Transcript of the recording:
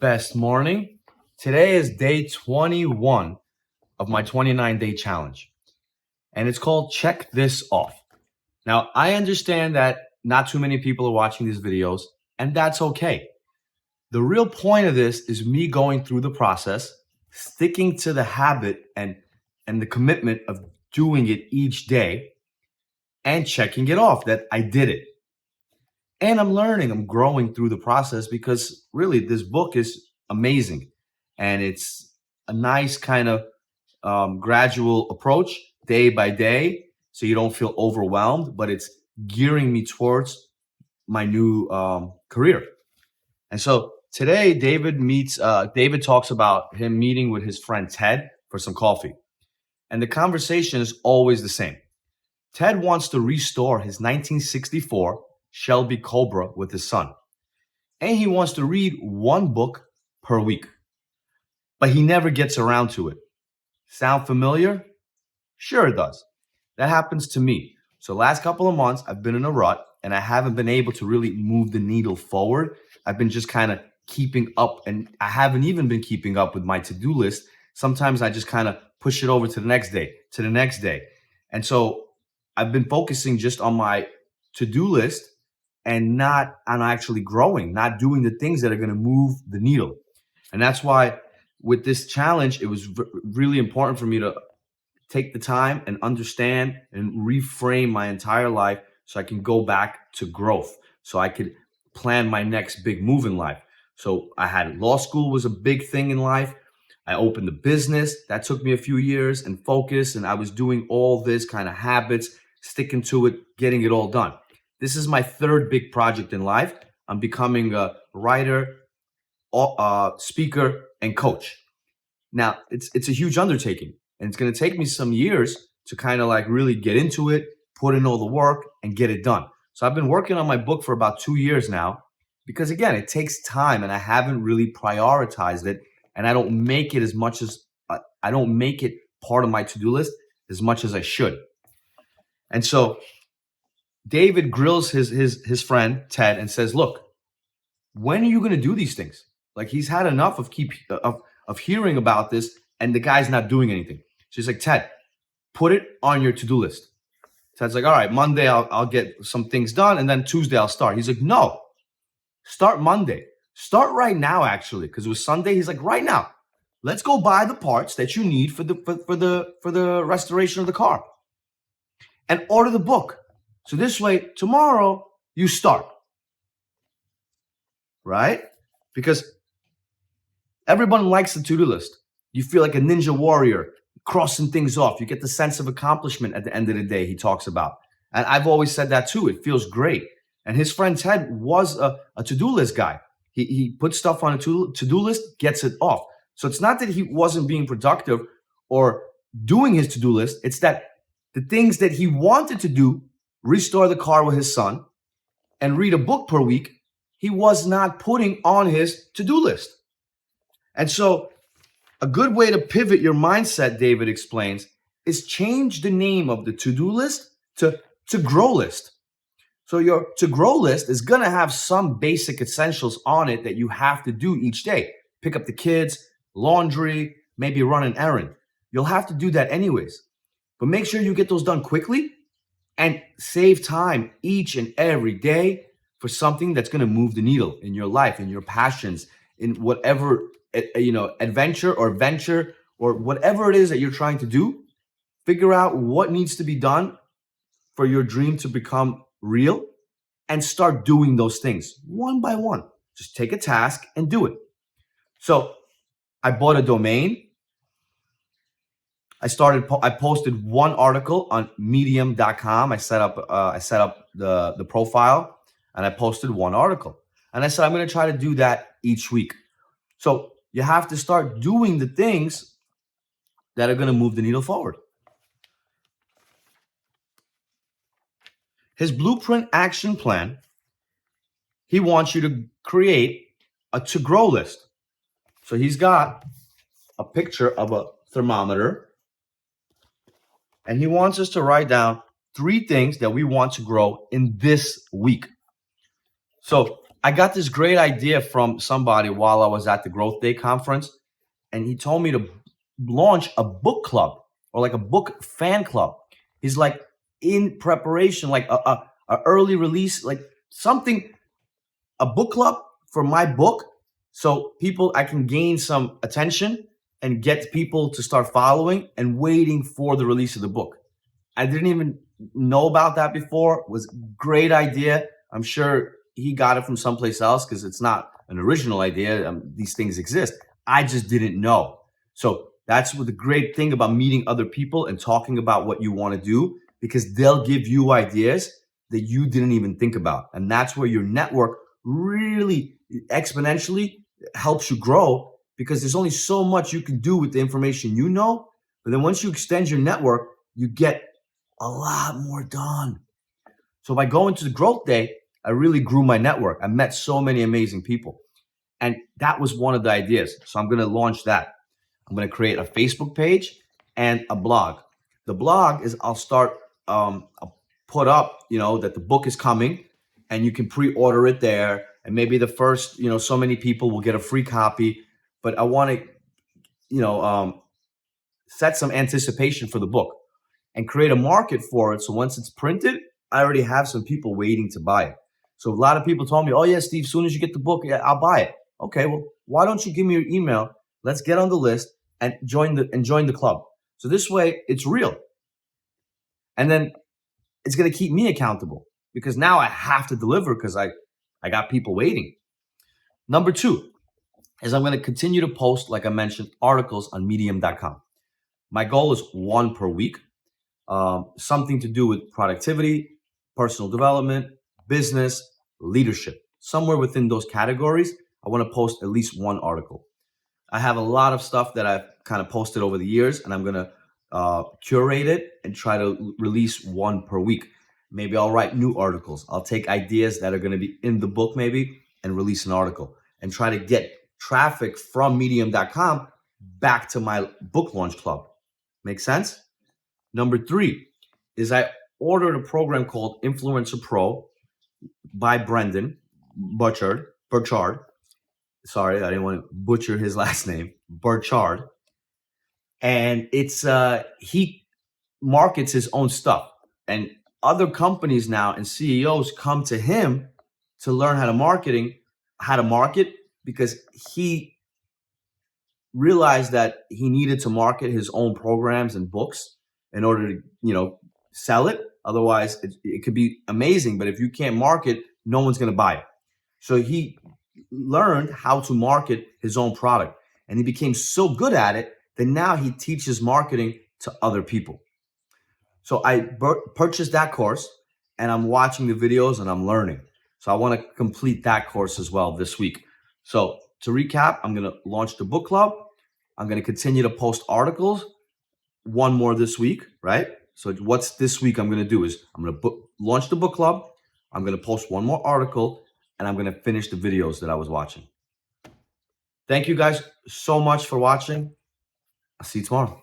best morning. Today is day 21 of my 29-day challenge, and it's called Check This Off. Now, I understand that not too many people are watching these videos, and that's okay. The real point of this is me going through the process, sticking to the habit and the commitment of doing it each day and checking it off that I did it. And I'm learning, I'm growing through the process because really this book is amazing. And it's a nice kind of gradual approach day by day. So you don't feel overwhelmed, but it's gearing me towards my new career. And so today, David talks about him meeting with his friend Ted for some coffee. And the conversation is always the same. Ted wants to restore his 1964 Shelby Cobra with his son. And he wants to read one book per week. But he never gets around to it. Sound familiar? Sure it does. That happens to me. So last couple of months, I've been in a rut and I haven't been able to really move the needle forward. I've been just kind of keeping up, and I haven't even been keeping up with my to-do list. Sometimes I just kind of push it over to the next day, to the next day. And so I've been focusing just on my to-do list and not on actually growing, not doing the things that are going to move the needle. And that's why with this challenge, it was really important for me to take the time and understand and reframe my entire life so I can go back to growth, so I could plan my next big move in life. So I had law school was a big thing in life. I opened a business that took me a few years and focus, and I was doing all this kind of habits, sticking to it, getting it all done. This is my third big project in life. I'm becoming a writer, speaker, and coach. Now, it's a huge undertaking, and it's going to take me some years to kind of like really get into it, put in all the work, and get it done. So I've been working on my book for about 2 years now because, again, it takes time, and I haven't really prioritized it, and I don't make it as much as I don't make it part of my to-do list as much as I should. And so David grills his friend Ted and says, "Look, when are you going to do these things?" Like he's had enough of hearing about this, and the guy's not doing anything. So he's like, "Ted, put it on your to-do list." Ted's like, "All right, Monday I'll get some things done, and then Tuesday I'll start." He's like, "No, start Monday. Start right now, actually, because it was Sunday." He's like, "Right now, let's go buy the parts that you need for the restoration of the car, and order the book. So this way, tomorrow you start." Right? Because everyone likes the to-do list. You feel like a ninja warrior crossing things off. You get the sense of accomplishment at the end of the day, he talks about. And I've always said that too. It feels great. And his friend Ted was a to-do list guy. He puts stuff on a to-do list, gets it off. So it's not that he wasn't being productive or doing his to-do list. It's that the things that he wanted to do, restore the car with his son and read a book per week, he was not putting on his to-do list. And so a good way to pivot your mindset, David explains, is change the name of the to-do list to grow list. So your to grow list is going to have some basic essentials on it that you have to do each day. Pick up the kids, laundry, maybe run an errand. You'll have to do that anyways. But make sure you get those done quickly and save time each and every day for something that's going to move the needle in your life, in your passions, in whatever adventure or venture or whatever it is that you're trying to do. Figure out what needs to be done for your dream to become real and start doing those things one by one. Just take a task and do it. So I bought a domain. I posted one article on medium.com. I set up the profile, and I posted one article. And I said, I'm going to try to do that each week. So you have to start doing the things that are going to move the needle forward. His blueprint action plan, he wants you to create a to-grow list. So he's got a picture of a thermometer, and he wants us to write down 3 things that we want to grow in this week. So I got this great idea from somebody while I was at the Growth Day conference, and he told me to launch a book club or like a book fan club. He's like in preparation, like a early release, like something, a book club for my book, so people I can gain some attention and get people to start following and waiting for the release of the book. I didn't even know about that before. It was a great idea. I'm sure he got it from someplace else because it's not an original idea. These things exist. I just didn't know. So that's what the great thing about meeting other people and talking about what you want to do, because they'll give you ideas that you didn't even think about. And that's where your network really exponentially helps you grow, because there's only so much you can do with the information you know. But then once you extend your network, you get a lot more done. So by going to the Growth Day, I really grew my network. I met so many amazing people. And that was one of the ideas. So I'm going to launch that. I'm going to create a Facebook page and a blog. The blog is I'll start, I'll put up, that the book is coming and you can pre-order it there. And maybe the first, so many people will get a free copy. But I want to, set some anticipation for the book and create a market for it. So once it's printed, I already have some people waiting to buy it. So a lot of people told me, oh yeah, Steve, as soon as you get the book, yeah, I'll buy it. Okay, well, why don't you give me your email? Let's get on the list and join the club. So this way it's real. And then it's going to keep me accountable, because now I have to deliver because I got people waiting. Number 2 is I'm going to continue to post, like I mentioned, articles on medium.com. My goal is 1 per week. Something to do with productivity, personal development, business, leadership. Somewhere within those categories, I want to post at least 1 article. I have a lot of stuff that I've kind of posted over the years, and I'm going to curate it and try to release 1 per week. Maybe I'll write new articles. I'll take ideas that are going to be in the book maybe and release an article and try to get traffic from medium.com back to my book launch club. Make sense? Number 3 is I ordered a program called Influencer Pro by Brendan Burchard. Sorry, I didn't want to butcher his last name, Burchard. And it's he markets his own stuff. And other companies now and CEOs come to him to learn how to market, because he realized that he needed to market his own programs and books in order to, sell it. Otherwise, it could be amazing, but if you can't market, no one's going to buy it. So he learned how to market his own product, and he became so good at it that now he teaches marketing to other people. So I purchased that course, and I'm watching the videos and I'm learning. So I want to complete that course as well this week. So to recap, I'm going to launch the book club. I'm going to continue to post articles, 1 more this week, right? So what's this week I'm going to do is I'm going to launch the book club. I'm going to post 1 more article, and I'm going to finish the videos that I was watching. Thank you guys so much for watching. I'll see you tomorrow.